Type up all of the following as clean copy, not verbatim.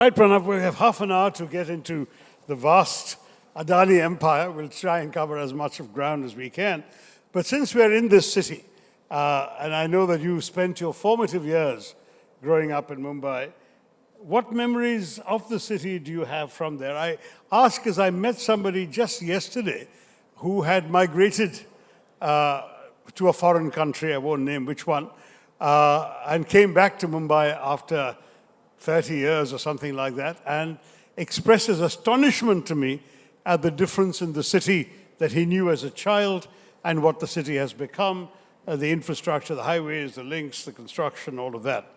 Right, Pranav, we have half an hour to get into the vast Adani empire. We'll try and cover as much of ground as we can. But since we're in this city, and I know that you spent your formative years growing up in Mumbai, what memories of the city do you have from there? I ask as I met somebody just yesterday who had migrated to a foreign country, I won't name which one, and came back to Mumbai after 30 years or something like that, and expresses astonishment to me at the difference in the city that he knew as a child and what the city has become, the infrastructure, the highways, the links, the construction, all of that.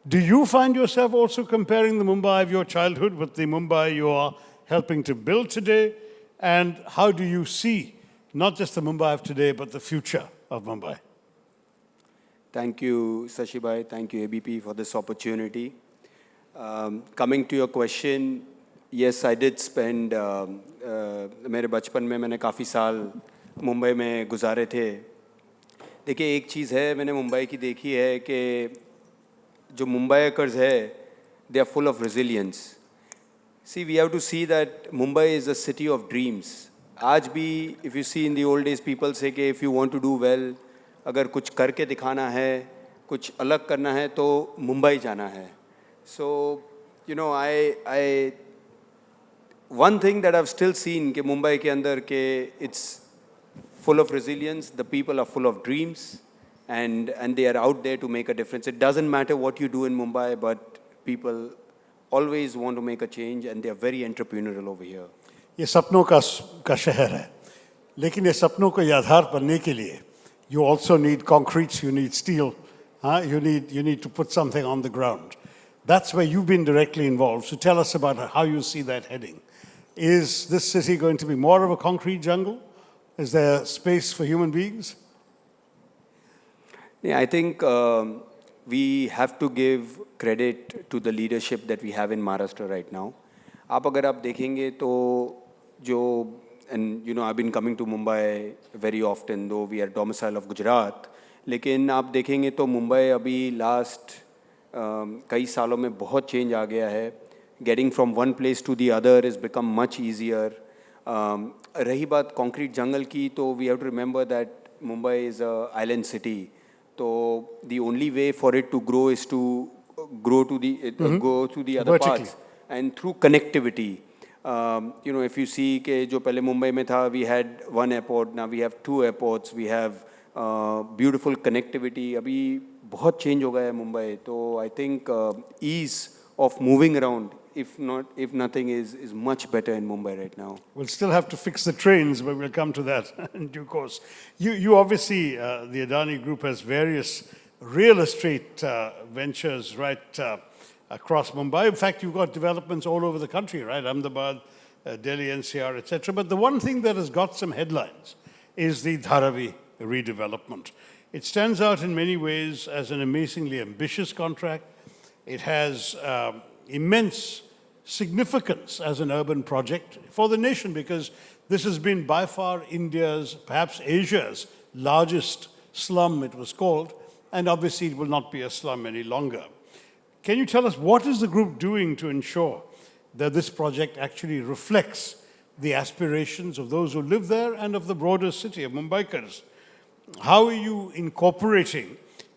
Do you find yourself also comparing the Mumbai of your childhood with the Mumbai you are helping to build today? And how do you see not just the Mumbai of today, but the future of Mumbai? Thank you, Sashibhai. Thank you, ABP, for this opportunity. Coming to your question, yes, I did spend, मेरे बचपन में मैंने काफ़ी साल मुंबई में गुजारे थे. देखिए एक चीज़ है मैंने मुंबई की देखी है कि जो मुंबईकर्स है, they are full of resilience. See, we have to see that Mumbai is a city of dreams. आज भी, if you see in the old days, people say कि if you want to do well, अगर कुछ करके दिखाना है, कुछ अलग करना है, तो मुंबई जाना है. So, you know, one thing that I've still seen कि मुंबई के अंदर के it's full of resilience, the people are full of dreams, and they are out there to make a difference. It doesn't matter what you do in Mumbai, but people always want to make a change, and they are very entrepreneurial over here. ये सपनों का शहर है, लेकिन ये सपनों को आधार बनने के लिए you also need concrete, you need steel, you need to put something on the ground. That's where you've been directly involved. So tell us about how you see that heading. Is this city going to be more of a concrete jungle? Is there space for human beings? Yeah, I think we have to give credit to the leadership that we have in Maharashtra right now. अगर आप देखेंगे तो जो, and you know, I've been coming to Mumbai very often, though we are domicile of Gujarat. लेकिन आप देखेंगे तो मुंबई अभी last कई सालों में बहुत चेंज आ गया है. Getting from one place to the other has become much easier. रही बात concrete jungle की, तो we have to remember that Mumbai is an island city. So the only way for it to grow is to grow to the go to the other vertically parts, and through connectivity. You know, if you see कि जो पहले मुंबई में था, we had one airport, now we have two airports, we have beautiful connectivity. अभी बहुत change हो गया है मुंबई. तो I think ease of moving around, if nothing, is much better in Mumbai right now. We'll still have to fix the trains, but we'll come to that in due course. You obviously, the Adani Group has various real estate ventures right across Mumbai. In fact, you've got developments all over the country, right? Ahmedabad, Delhi, NCR, etc. But the one thing that has got some headlines is the Dharavi redevelopment. It stands out in many ways as an amazingly ambitious contract. It has immense significance as an urban project for the nation, because this has been by far India's, perhaps Asia's, largest slum, it was called, and obviously it will not be a slum any longer. Can you tell us what is the group doing to ensure that this project actually reflects the aspirations of those who live there and of the broader city of Mumbaikars? How are you incorporating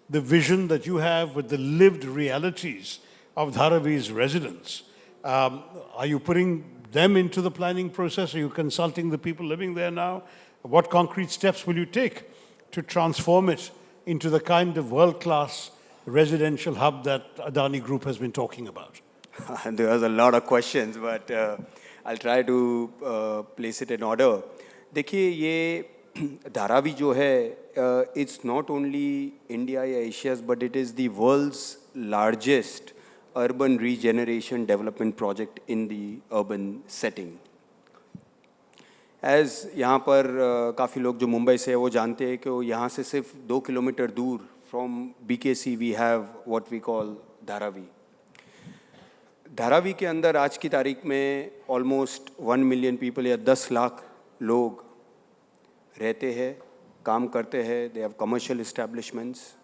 the vision that you have with the lived realities of Dharavi's residents? Are you putting them into the planning process? Are you consulting the people living there now? What concrete steps will you take to transform it into the kind of world-class residential hub that Adani Group has been talking about? There was a lot of questions, but I'll try to place it in order. देखिए ये धारावी जो है, it's not only India या Asia's, but it is the world's largest urban regeneration development project in the urban setting. As यहाँ पर काफ़ी लोग जो मुंबई से है वो जानते हैं कि यहाँ से सिर्फ 2 किलोमीटर दूर from BKC we have what we call Dharavi. Dharavi के अंदर आज की तारीख में almost 1 million people या 10 लाख लोग रहते हैं, काम करते हैं. They have commercial establishments.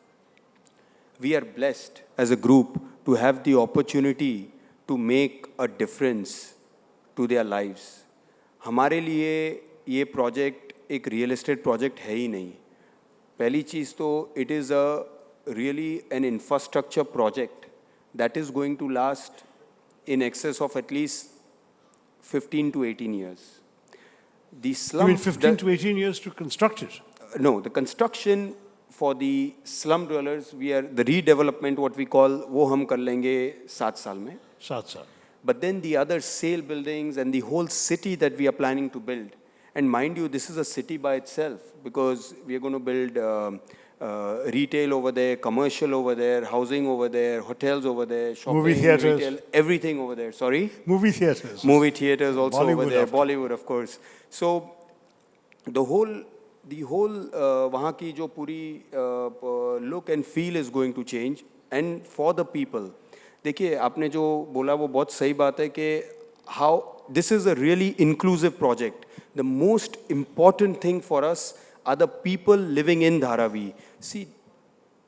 We are blessed as a group to have the opportunity to make a difference to their lives. हमारे लिए ये प्रोजेक्ट एक रियल एस्टेट प्रोजेक्ट है ही नहीं. पहली चीज़ तो it is a really an infrastructure project that is going to last in excess of at least 15 to 18 years. The slum, You mean 15 to 18 years to construct it? No, the construction for the slum dwellers, the redevelopment, what we call, वो हम कर लेंगे 7 साल में. 7 साल. But then the other sale buildings and the whole city that we are planning to build, and mind you, this is a city by itself because we are going to build retail over there, commercial over there, housing over there, hotels over there, shopping, movie theaters, retail, everything over there. Sorry? Movie theaters. Movie theaters also Bollywood over there, after. Bollywood of course. So the whole वहाँ की जो पूरी look and feel is going to change, and for the people. देखिए आपने जो बोला वो बहुत सही बात है कि how this is a really inclusive project. The most important thing for us are the people living in Dharavi. See,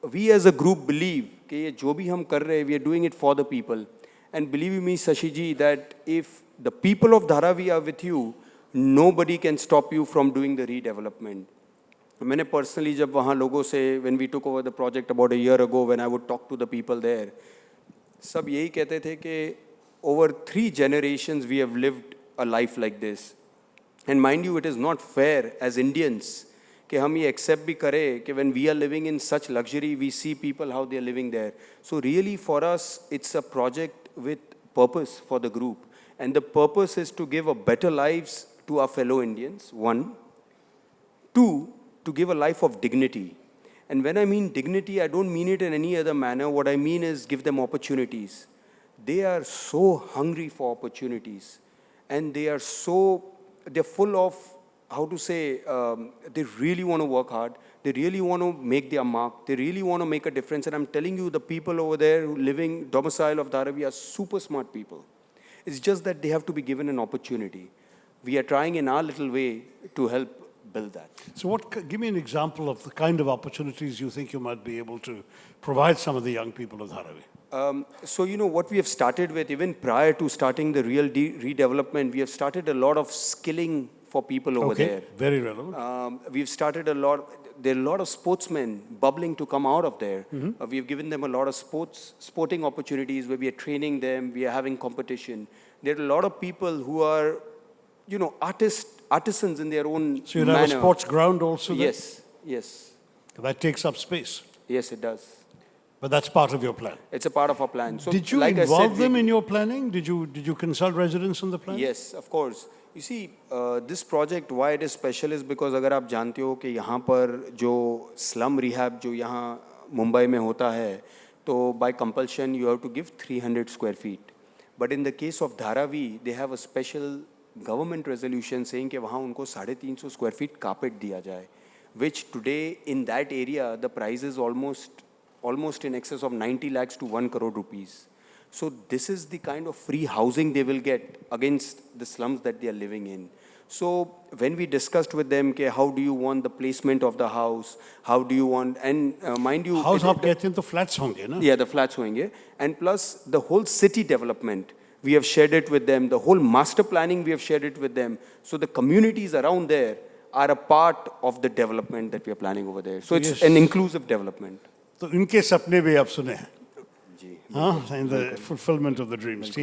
we as a group believe कि ये जो भी हम कर रहे हैं, we are doing it for the people. And believe me, Sashi ji, that if the people of Dharavi are with you, nobody can stop you from doing the redevelopment. मैंने personally जब वहाँ लोगों से, when we took over the project about a year ago, when I would talk to the people there, सब यही कहते थे कि over 3 generations we have lived a life like this. And mind you, it is not fair as Indians कि हम ये accept भी करें कि when we are living in such luxury, we see people how they are living there. So really for us, it's a project with purpose for the group. And the purpose is to give a better lives to our fellow Indians, 1. 2, to give a life of dignity. And when I mean dignity, I don't mean it in any other manner. What I mean is give them opportunities. They are so hungry for opportunities. And they're full of, how to say, they really want to work hard. They really want to make their mark. They really want to make a difference. And I'm telling you, the people over there who living domicile of Dharavi are super smart people. It's just that they have to be given an opportunity. We are trying in our little way to help build that. So give me an example of the kind of opportunities you think you might be able to provide some of the young people of Dharavi. So, what we have started with, even prior to starting the real redevelopment, we have started a lot of skilling for people over there. Very relevant. We've started there are a lot of sportsmen bubbling to come out of there. We've given them a lot of sporting opportunities where we are training them, we are having competition. There are a lot of people who are, artisans in their own So you manner. have a sports ground also there? Yes. That takes up space. Yes, it does. But that's part of your plan. It's a part of our plan. So, Did you like involve them in your planning? Did you consult residents on the plan? Yes, of course. You see, this project, why it is special is because अगर आप जानते हो कि यहाँ पर जो slum rehab जो यहाँ मुंबई में होता है, तो by compulsion you have to give 300 square feet. But in the case of Dharavi, they have a special government resolution saying कि वहाँ उनको 350 square feet carpet दिया जाए, which today in that area the price is almost in excess of 90 lakhs to 1 crore rupees. So this is the kind of free housing they will get against the slums that they are living in. So when we discussed with them, okay, how do you want the placement of the house? How do you want, and mind you... House आप कहते हैं तो flats होंगे ना? Yeah, the flats होंगे. And plus the whole city development, we have shared it with them. The whole master planning, we have shared it with them. So the communities around there are a part of the development that we are planning over there. So it's an inclusive development. तो इनके सपने भी आप सुने हैं? In the fulfillment of the dreams.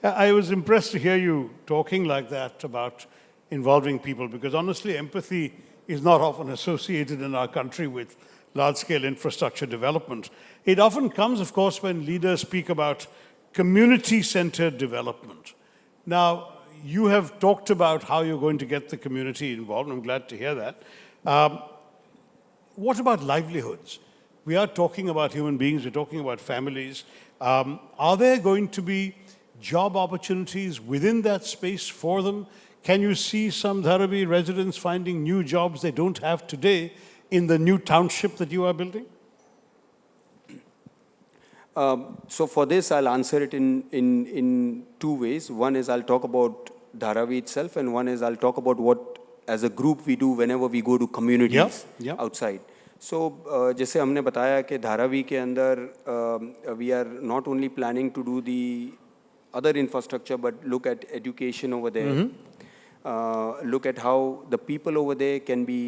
I was impressed to hear you talking like that about involving people, because honestly, empathy is not often associated in our country with large-scale infrastructure development. It often comes, of course, when leaders speak about community-centered development. Now, you have talked about how you're going to get the community involved. I'm glad to hear that. What about livelihoods? We are talking about human beings, we're talking about families. Are there going to be job opportunities within that space for them? Can you see some Dharavi residents finding new jobs they don't have today in the new township that you are building? So for this, I'll answer it in 2 ways. One is I'll talk about Dharavi itself, and one is I'll talk about what, as a group, we do whenever we go to communities outside. So, जैसे हमने बताया कि धारावी के अंदर we are not only planning to do the other infrastructure, but look at education over there. Look at how the people over there can be,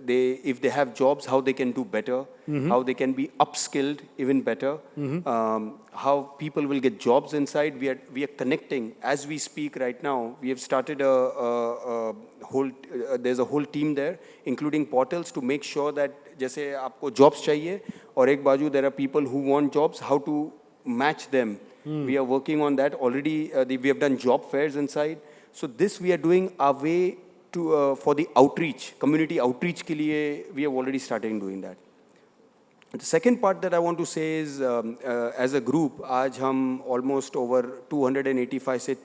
if they have jobs, how they can do better, how they can be upskilled even better, how people will get jobs inside. We are connecting as we speak right now. We have started a whole, there's a whole team there, including portals to make sure that जैसे आपको jobs चाहिए और एक बाजू there are people who want jobs, how to match them. We are working on that already. We have done job fairs inside. So this we are doing our way to for the outreach, community outreach के लिए we have already started doing that. The second part that I want to say is as a group, आज हम almost over 285 से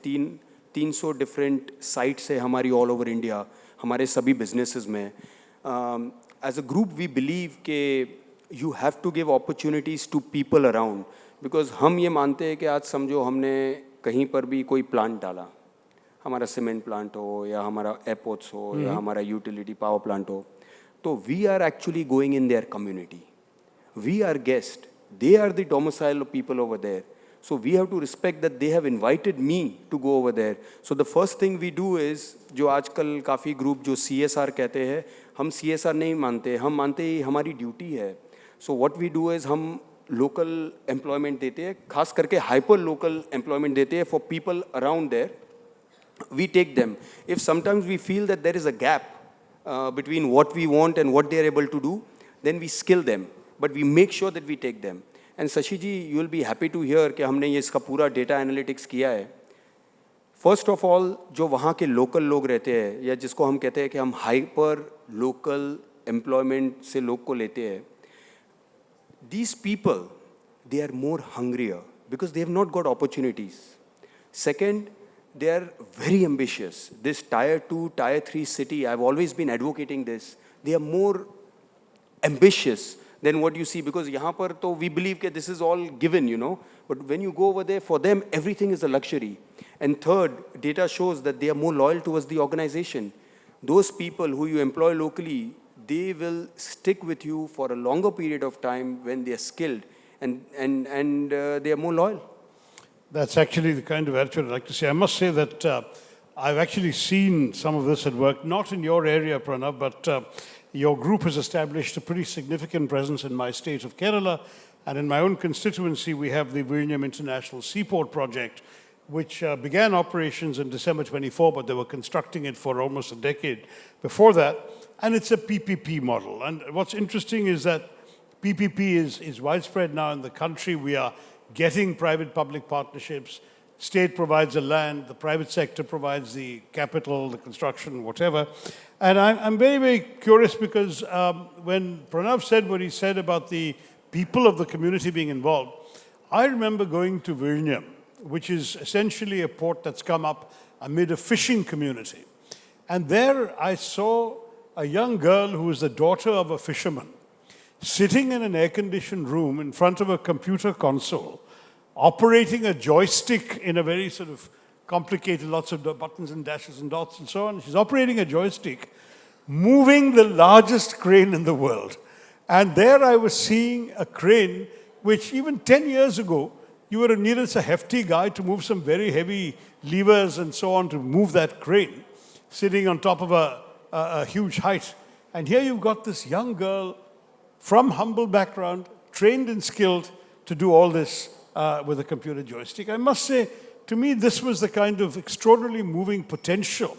300 different sites है हमारी all over India, हमारे सभी businesses में. As a group, we believe कि you have to give opportunities to people around, because हम ये मानते हैं कि आज समझो हमने कहीं पर भी कोई plant डाला, हमारा सीमेंट प्लांट हो या हमारा एयरपोर्ट्स हो या हमारा यूटिलिटी पावर प्लांट हो, तो we are actually going in their community. We are guest, they are the domicile of people over there. So we have to respect that they have invited me to go over there. So the first thing we do is, जो आजकल काफ़ी group जो CSR कहते हैं, हम CSR नहीं मानते, हम मानते ही हमारी ड्यूटी है. So what we do is हम local employment देते हैं, खास करके hyper local employment देते हैं for people around there. We take them. If sometimes we feel that there is a gap between what we want and what they are able to do, then we skill them. But we make sure that we take them. And Sashi ji, you will be happy to hear कि हमने ये इसका पूरा data analytics किया है. First of all, जो वहाँ के local लोग रहते हैं, या जिसको हम कहते हैं कि हम hyper local employment से लोग को लेते हैं, these people, they are more hungrier because they have not got opportunities. Second, they are very ambitious. This tier 2, tier 3 city, I've always been advocating this. They are more ambitious than what you see, because यहाँ पर तो we believe that this is all given, you know. But when you go over there, for them, everything is a luxury. And third, data shows that they are more loyal towards the organization. Those people who you employ locally, they will stick with you for a longer period of time when they are skilled, and they are more loyal. That's actually the kind of attitude I'd like to see. I must say that I've actually seen some of this at work, not in your area, Pranav, but your group has established a pretty significant presence in my state of Kerala. And in my own constituency, we have the Vizhinjam International Seaport Project, which began operations in December 24, but they were constructing it for almost a decade before that. And it's a PPP model. And what's interesting is that PPP is widespread now in the country. We are getting private-public partnerships. State provides the land, the private sector provides the capital, the construction, whatever. And I'm very, very curious because when Pranav said what he said about the people of the community being involved, I remember going to Vizhinjam, which is essentially a port that's come up amid a fishing community. And there I saw a young girl who was the daughter of a fisherman, sitting in an air-conditioned room in front of a computer console, operating a joystick in a very sort of complicated, lots of buttons and dashes and dots and so on. She's operating a joystick, moving the largest crane in the world. And there I was seeing a crane which even 10 years ago, you would have needed a hefty guy to move some very heavy levers and so on to move that crane, sitting on top of a huge height. And here you've got this young girl from humble background, trained and skilled to do all this with a computer joystick. I must say, to me, this was the kind of extraordinarily moving potential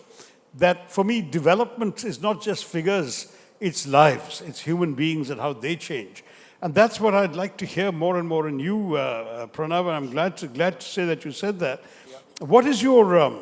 that, for me, development is not just figures, it's lives, it's human beings and how they change. And that's what I'd like to hear more and more in you, Pranav, and I'm glad to say that you said that. Yeah. What is your,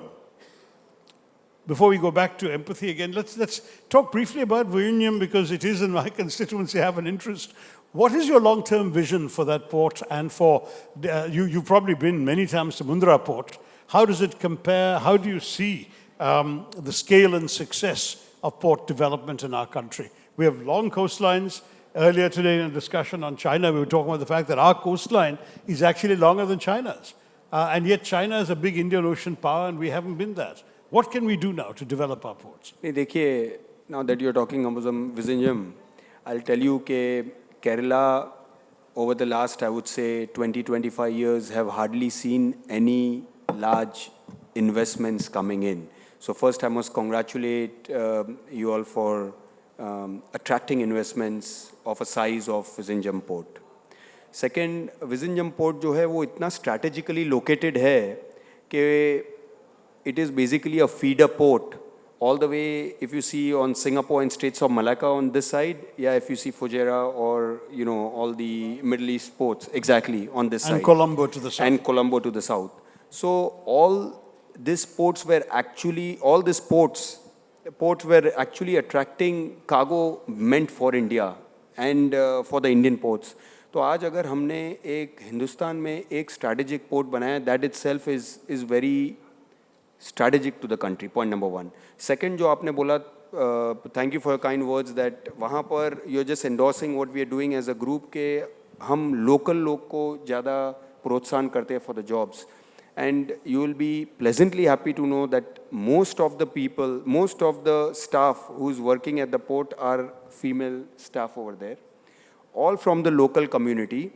before we go back to empathy again, let's talk briefly about Vizhinjam, because it is in my constituency, I have an interest. What is your long-term vision for that port and for, you've probably been many times to Mundra port. How does it compare? How do you see the scale and success of port development in our country? We have long coastlines. Earlier today in a discussion on China, we were talking about the fact that our coastline is actually longer than China's. And yet China is a big Indian Ocean power and we haven't been that. What can we do now to develop our ports? Now that you're talking about Vizhinjam, I'll tell you that Kerala, over the last, I would say, 20-25 years, have hardly seen any large investments coming in. So first I must congratulate you all for attracting investments of a size of Vizhinjam Port. Second, Vizhinjam Port जो है वो इतना strategically located है कि it is basically a feeder port all the way, if you see on Singapore and Straits of Malacca on this side, yeah, if you see Fujairah or, you know, all the Middle East ports, exactly on this side. And Colombo to the south. And Colombo to the south. So all these ports were actually, all these ports were actually attracting cargo meant for India and for the Indian ports. तो आज अगर हमने एक हिंदुस्तान में एक strategic port बनाया, that itself is very strategic to the country, point number one. Second, जो आपने बोला, thank you for your kind words, that वहाँ पर you're just endorsing what we are doing as a group के हम local लोग को ज़्यादा प्रोत्साहन करते हैं for the jobs. And you will be pleasantly happy to know that most of the people, most of the staff who's working at the port are female staff over there, all from the local community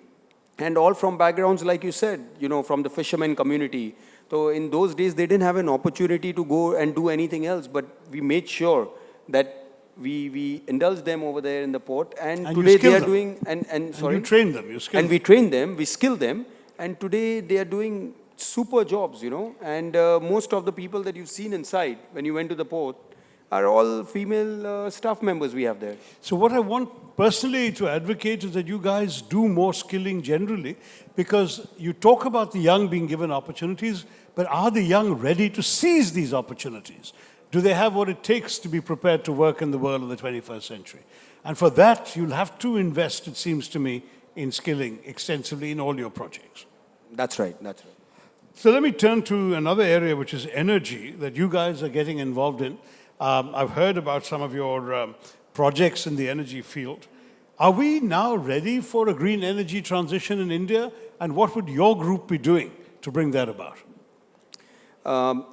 and all from backgrounds like you said, you know, from the fishermen community. So in those days, they didn't have an opportunity to go and do anything else, but we made sure that we indulged them over there in the port, and today they are doing, and sorry. You train them, you skill them. And we train them, we skill them, and today they are doing super jobs, you know, and most of the people that you've seen inside when you went to the port are all female staff members we have there. So what I want personally to advocate is that you guys do more skilling generally, because you talk about the young being given opportunities, but are the young ready to seize these opportunities? Do they have what it takes to be prepared to work in the world of the 21st century? And for that, you'll have to invest, it seems to me, in skilling extensively in all your projects. That's right, that's right. So let me turn to another area, which is energy, that you guys are getting involved in. I've heard about some of your projects in the energy field. Are we now ready for a green energy transition in India? And what would your group be doing to bring that about?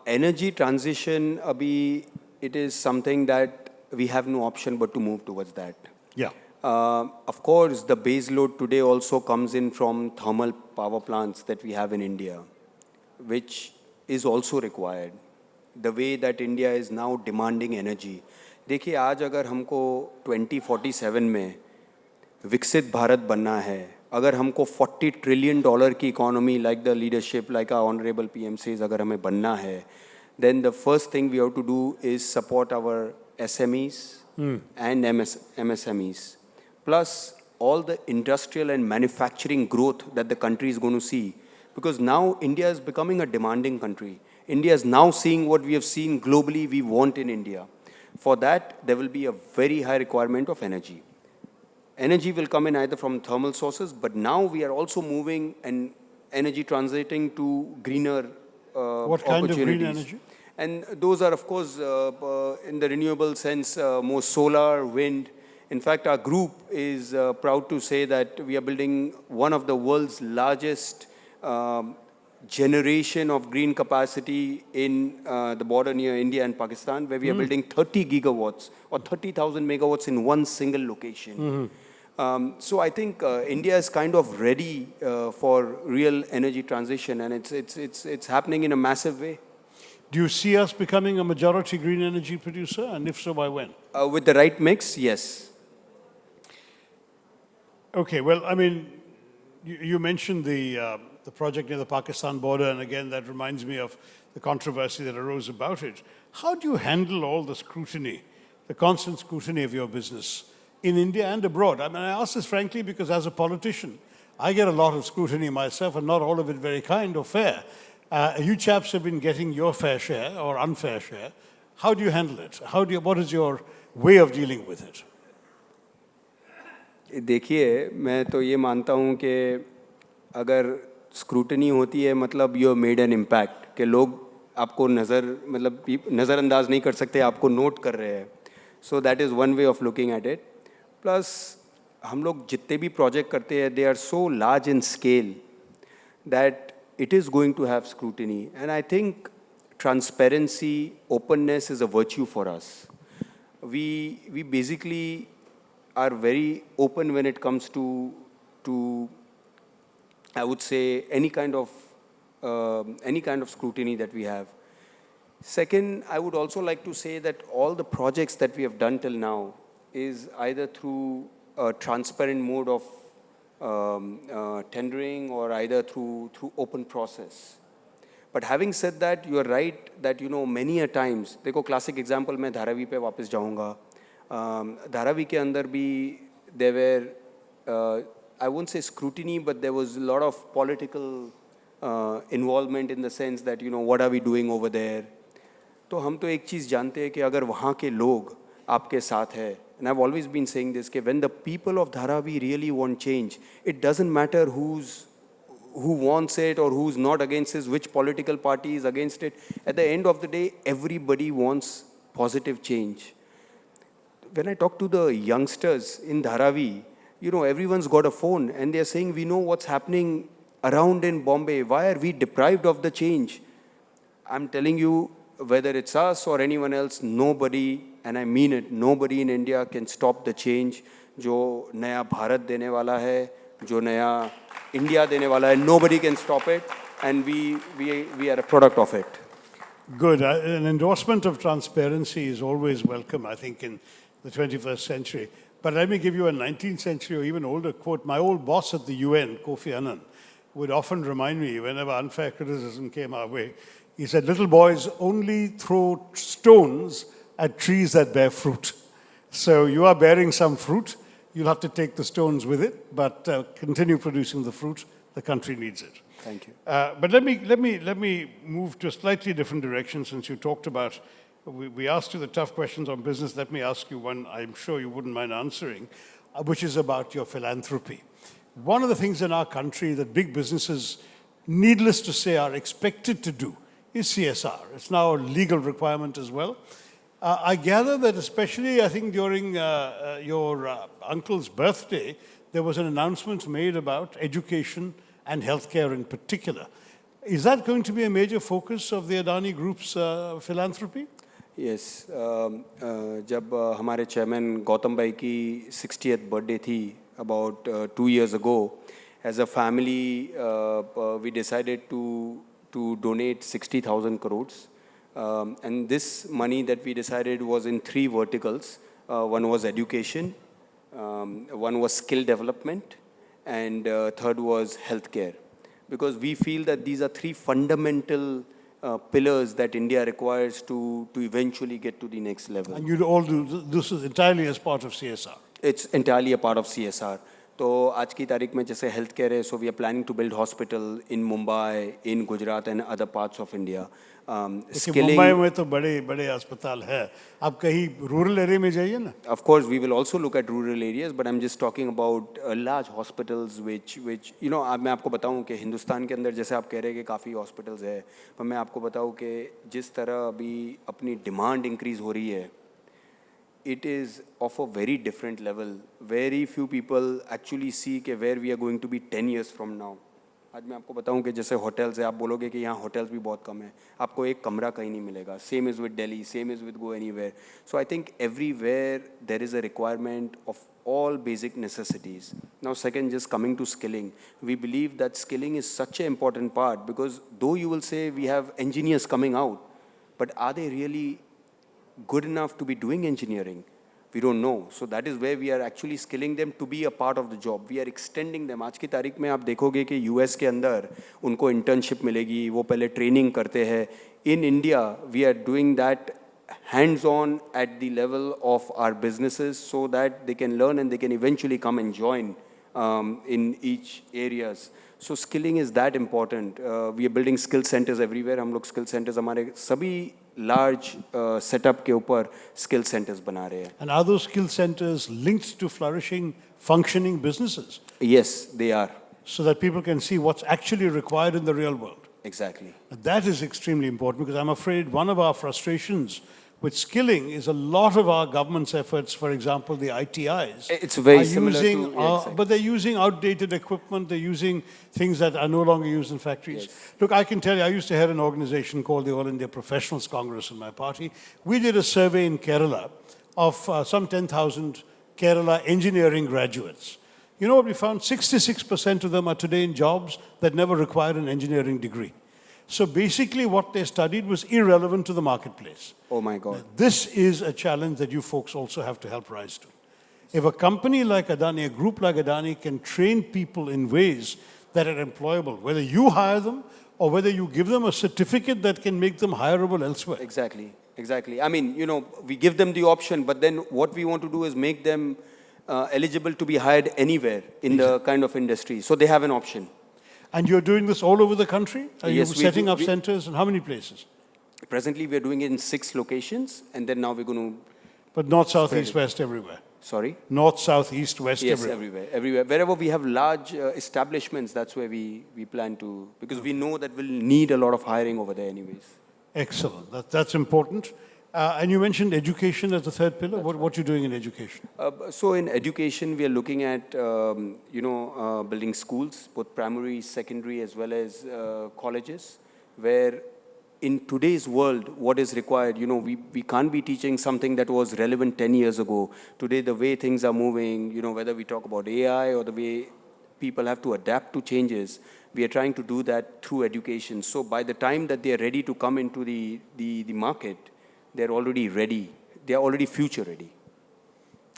Energy transition, Abhi, it is something that we have no option but to move towards that. Yeah. Of course, the base load today also comes in from thermal power plants that we have in India, which is also required. The way that India is now demanding energy. देखिए आज अगर हमको 2047 में विकसित भारत बनना है, अगर हमको $40 trillion की economy like the leadership, like our honorable PM says, अगर हमें बनना है, then the first thing we have to do is support our SMEs and MSMEs, plus all the industrial and manufacturing growth that the country is going to see. Because now India is becoming a demanding country. India is now seeing what we have seen globally we want in India. For that, there will be a very high requirement of energy. Energy will come in either from thermal sources, but now we are also moving and energy transiting to greener what kind of green energy? And those are, of course, in the renewable sense, more solar, wind. In fact, our group is proud to say that we are building one of the world's largest generation of green capacity in the border near India and Pakistan, where we are building 30 gigawatts or 30,000 megawatts in one single location. So I think India is kind of ready for real energy transition, and it's happening in a massive way. Do you see us becoming a majority green energy producer? And if so, by when? With the right mix, yes. Okay, well, I mean, you mentioned the project near the Pakistan border, and again, that reminds me of the controversy that arose about it. How do you handle all the scrutiny, the constant scrutiny of your business in India and abroad? I mean, I ask this frankly because as a politician, I get a lot of scrutiny myself, and not all of it very kind or fair. You chaps have been getting your fair share or unfair share. How do you handle it? What is your way of dealing with it? देखिए, मैं तो ये मानता हूँ कि अगर scrutiny होती है मतलब यू मेड एन इम्पैक्ट, कि लोग आपको नज़रअंदाज नहीं कर सकते, आपको नोट कर रहे हैं. So that is one way of looking at it. Plus हम लोग जितने भी प्रोजेक्ट करते हैं, they are so large in scale that it is going to have scrutiny. And I think transparency, openness is a virtue for us. We basically are very open when it comes to I would say, any kind of any kind of scrutiny that we have. Second, I would also like to say that all the projects that we have done till now is either through a transparent mode of tendering or either through open process. But having said that, you are right that, you know, many a times, देखो classic example मैं धारावी पे वापस जाऊँगा. धारावी के अंदर भी there were, I won't say scrutiny, but there was a lot of political involvement in the sense that, you know, what are we doing over there? तो हम तो एक चीज़ जानते हैं कि अगर वहाँ के लोग आपके साथ हैं, and I've always been saying this, कि when the people of Dharavi really want change, it doesn't matter who wants it or who's not against it, which political party is against it. At the end of the day, everybody wants positive change. When I talk to the youngsters in Dharavi, you know, everyone's got a phone and they're saying, we know what's happening around in Bombay. Why are we deprived of the change? I'm telling you, whether it's us or anyone else, nobody, and I mean it, nobody in India can stop the change. जो नया भारत देने वाला है, जो नया India देने वाला है, nobody can stop it, and we are a product of it. Good. An endorsement of transparency is always welcome, I think, in the 21st century. But let me give you a 19th century or even older quote. My old boss at the UN, Kofi Annan, would often remind me whenever unfair criticism came our way, he said, little boys only throw stones at trees that bear fruit. So you are bearing some fruit. You'll have to take the stones with it, but continue producing the fruit. The country needs it. Thank you. But let me move to a slightly different direction since you talked about, we asked you the tough questions on business. Let me ask you one I'm sure you wouldn't mind answering, which is about your philanthropy. One of the things in our country that big businesses, needless to say, are expected to do is CSR. It's now a legal requirement as well. I gather that especially, I think, during your uncle's birthday, there was an announcement made about education and healthcare in particular. Is that going to be a major focus of the Adani Group's philanthropy? Yes. जब हमारे chairman Gautam भाई की 60th birthday थी, about 2 years ago, as a family, we decided to donate 60,000 crores. And this money that we decided was in 3 verticals. One was education, one was skill development, and third was healthcare. Because we feel that these are 3 fundamental pillars that India requires to eventually get to the next level. And you all do this is entirely as part of CSR? It's entirely a part of CSR. तो आज की तारीख में जैसे health care है, so we are planning to build hospital in Mumbai, in Gujarat and other parts of India. Skilling. Mumbai में तो बड़े अस्पताल है. आप कहीं rural area में जाइए ना. Of course, we will also look at rural areas, but I'm just talking about large hospitals, which you know, मैं आपको बताऊं कि हिंदुस्तान के अंदर जैसे आप कह रहे हैं कि काफ़ी hospitals है, पर मैं आपको बताऊं कि जिस तरह अभी अपनी demand increase हो रही है, it is of a very different level. Very few people actually see कि where we are going to be 10 years from now. आज मैं आपको बताऊं कि जैसे hotels है, आप बोलोगे कि यहाँ hotels भी बहुत कम है, आपको एक कमरा कहीं नहीं मिलेगा. Same is with Delhi, same is with go anywhere. So I think everywhere there is a requirement of all basic necessities. Now second, just coming to skilling, we believe that skilling is such an important part, because though you will say we have engineers coming out, but are they really good enough to be doing engineering? We don't know. So that is where we are actually skilling them to be a part of the job. We are extending them. आज की तारीख में आप देखोगे कि US के अंदर उनको internship मिलेगी, वो पहले training करते हैं. In India, we are doing that hands-on at the level of our businesses so that they can learn and they can eventually come and join in each areas. So skilling is that important. We are building skill centers everywhere. हम लोग skill centers हमारे सभी large setup के ऊपर skill centers बना रहे हैं. And are those skill centers linked to flourishing, functioning businesses? Yes, they are. So that people can see what's actually required in the real world. Exactly. That is extremely important, because I'm afraid one of our frustrations with skilling is a lot of our government's efforts, for example, the ITIs. It's very similar to... exactly. But they're using outdated equipment, they're using things that are no longer used in factories. Yes. Look, I can tell you, I used to head an organization called the All India Professionals Congress in my party. We did a survey in Kerala of some 10,000 Kerala engineering graduates. You know what we found? 66% of them are today in jobs that never required an engineering degree. So basically what they studied was irrelevant to the marketplace. Oh my God. This is a challenge that you folks also have to help rise to. If a company like Adani, a group like Adani can train people in ways that are employable, whether you hire them or whether you give them a certificate that can make them hireable elsewhere. Exactly, exactly. I mean, we give them the option, but then what we want to do is make them eligible to be hired anywhere in the kind of industry. So they have an option. And you're doing this all over the country? Are Yes, you we setting do. up centers in how many places? Presently, we're doing it in 6 locations, and then now we're going to... But north, south, east, west, everywhere. Sorry? North, south, east, west, Yes, everywhere. everywhere. Wherever we have large establishments, that's where we plan to... Because we know that we'll need a lot of hiring over there anyways. Excellent. That's important. And you mentioned education as the third pillar. What are you doing in education? So in education, we are looking at, building schools, both primary, secondary, as well as colleges, where in today's world, what is required, we can't be teaching something that was relevant 10 years ago. Today, the way things are moving, whether we talk about AI or the way people have to adapt to changes, we are trying to do that through education. So by the time that they are ready to come into the market, they're already ready. They're already future ready.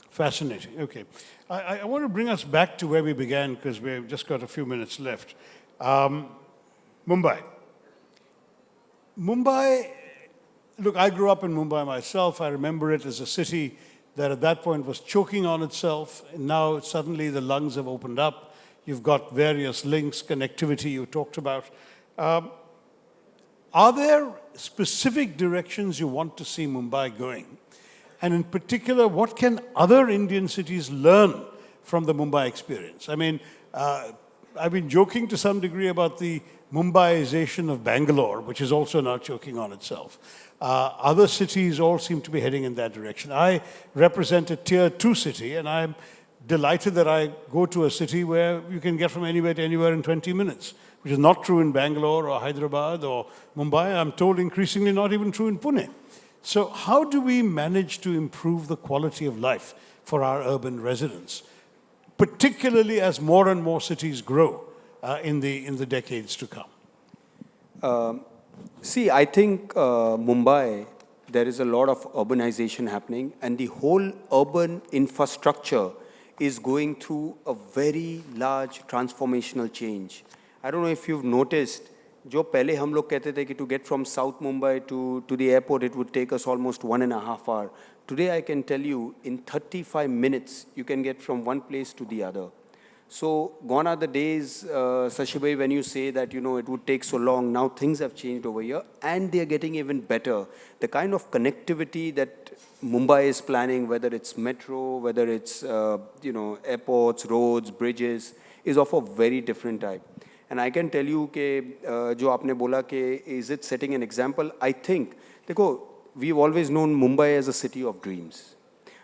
Fascinating. Okay. I want to bring us back to where we began because we've just got a few minutes left. Mumbai. Look, I grew up in Mumbai myself. I remember it as a city that at that point was choking on itself. And now suddenly the lungs have opened up. You've got various links, connectivity you talked about. Are there specific directions you want to see Mumbai going? And in particular, what can other Indian cities learn from the Mumbai experience? I mean, I've been joking to some degree about the Mumbaiization of Bangalore, which is also now choking on itself. Other cities all seem to be heading in that direction. I represent a tier 2 city, and I'm delighted that I go to a city where you can get from anywhere to anywhere in 20 minutes, which is not true in Bangalore or Hyderabad or Mumbai. I'm told increasingly not even true in Pune. So how do we manage to improve the quality of life for our urban residents, particularly as more and more cities grow in the decades to come? See, I think Mumbai, there is a lot of urbanization happening, and the whole urban infrastructure is going through a very large transformational change. I don't know if you've noticed, जो पहले हम लोग कहते थे कि to get from South Mumbai to the airport, it would take us almost 1.5 hours. Today, I can tell you, in 35 minutes, you can get from one place to the other. So gone are the days, Sashibhai, when you say that, it would take so long. Now things have changed over here, and they are getting even better. The kind of connectivity that Mumbai is planning, whether it's metro, whether it's, airports, roads, bridges, is of a very different type. And I can tell you कि जो आपने बोला कि is it setting an example? I think, देखो, we've always known Mumbai as a city of dreams.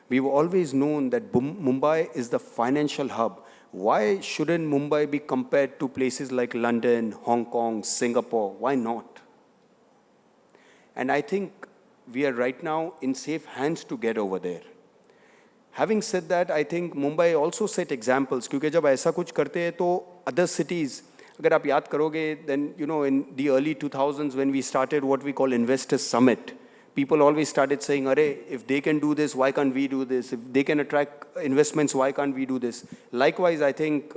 We've always known that Mumbai is the financial hub. Why shouldn't Mumbai be compared to places like London, Hong Kong, Singapore? Why not? And I think we are right now in safe hands to get over there. Having said that, I think Mumbai also set examples क्योंकि जब ऐसा कुछ करते हैं तो other cities, अगर आप याद करोगे, then in the early 2000s when we started what we call Investors Summit, people always started saying, "Arey, if they can do this, why can't we do this? If they can attract investments, why can't we do this?" Likewise, I think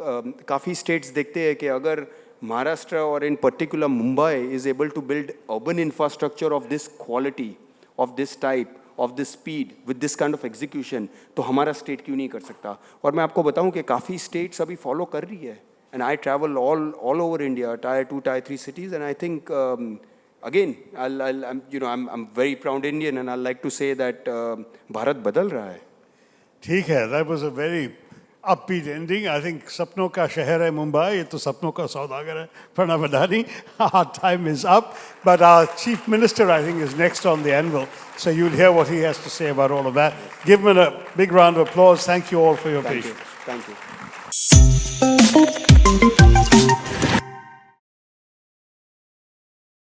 काफी states देखते हैं कि अगर Maharashtra or in particular Mumbai is able to build urban infrastructure of this quality, of this type, of this speed, with this kind of execution, तो हमारा state क्यों नहीं कर सकता? और मैं आपको बताऊं कि काफी states अभी follow कर रही है. And I travel all over India, tier 2, tier 3 cities, and I think, again, I'm very proud Indian, and I'd like to say that Bharat badal raha hai. ठीक है, that was a very upbeat ending. I think सपनों का शहर है मुंबई, ये तो सपनों का सौदागर है. Pranav Adani, our time is up, but our Chief Minister, I think, is next on the anvil. So you'll hear what he has to say about all of that. Give him a big round of applause. Thank you all for your patience. Thank you.